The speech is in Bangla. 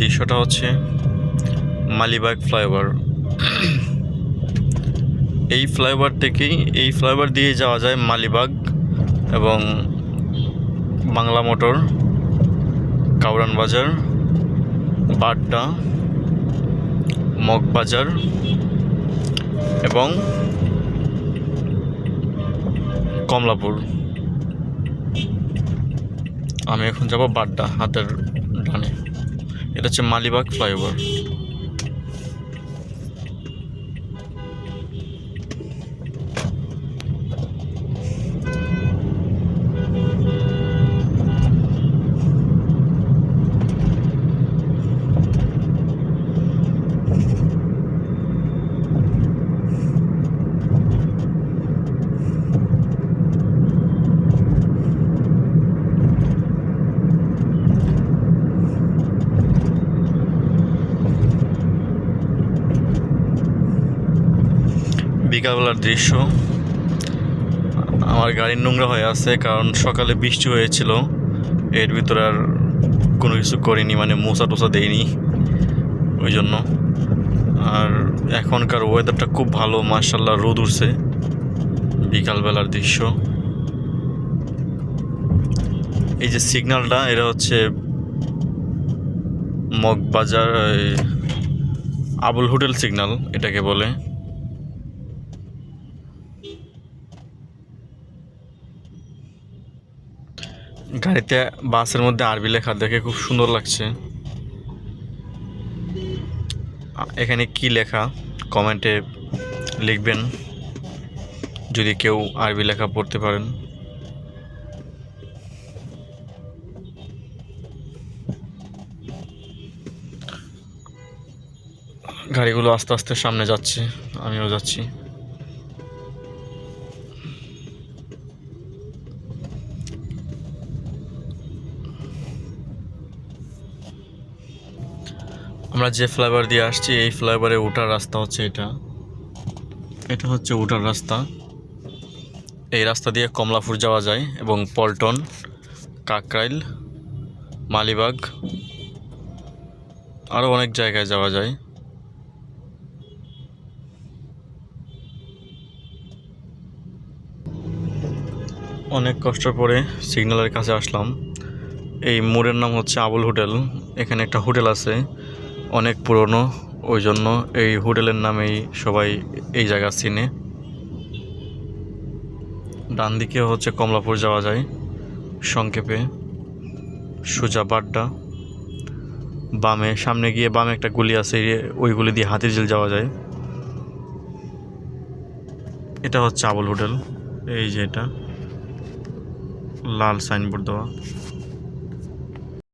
দৃশ্যটা হচ্ছে মালিবাগ ফ্লাইওভার। এই ফ্লাইওভার দিয়ে যাওয়া যায় মালিবাগ এবং বাংলা মোটর, কাউরান বাজার, বাড্ডা, মগবাজার এবং কমলাপুর। আমি এখন যাব বাড্ডা, হাতের ডানে। এটা হচ্ছে মালিবাগ ফ্লাইওভার। বিকালবেলার দৃশ্য। আমার গাড়ি নোংরা হয়ে আছে, কারণ সকালে বৃষ্টি হয়েছিল। এর ভিতরে আর কোনো কিছু করিনি, মানে মোছা টোছা দেয়নি ওই জন্য। আর এখনকার ওয়েদারটা খুব ভালো, মাশাআল্লাহ, রোদ উঠছে। বিকালবেলার দৃশ্য। এই যে সিগন্যালটা, এটা হচ্ছে মগবাজার আবুল হোটেল সিগন্যাল এটাকে বলে। গাড়িতে, বাসের মধ্যে আরবি লেখা দেখে খুব সুন্দর লাগছে। এখানে কি লেখা কমেন্টে লিখবেন যদি কেউ আরবি লেখা পড়তে পারেন। গাড়িগুলো আস্তে আস্তে সামনে যাচ্ছে, আমিও যাচ্ছি। আমরা যে ফ্লাইওভার দিয়ে আসছি, এই ফ্লাইওভারে ওঠার রাস্তা হচ্ছে এটা হচ্ছে ওঠার রাস্তা। এই রাস্তা দিয়ে কমলাপুর যাওয়া যায় এবং পল্টন, কাকরাইল, মালিবাগ, আরও অনেক জায়গায় যাওয়া যায়। অনেক কষ্টের পরে সিগন্যালের কাছে আসলাম। এই মোড়ের নাম হচ্ছে আবুল হোটেল। এখানে একটা হোটেল আছে, অনেক পুরনো, ওই জন্য এই হোটেলের নামেই সবাই এই জায়গা চিনে। ডান দিকে হচ্ছে কমলাপুর যাওয়া যায়, সংক্ষেপে সোজা বাড্ডা। সামনে গিয়ে বামে একটা গলি আছে, ওই গলি দিয়ে হাতিরঝিল যাওয়া যায়। এটা হচ্ছে আবুল হোটেল। এই যে এটা লাল সাইনবোর্ড দেওয়া।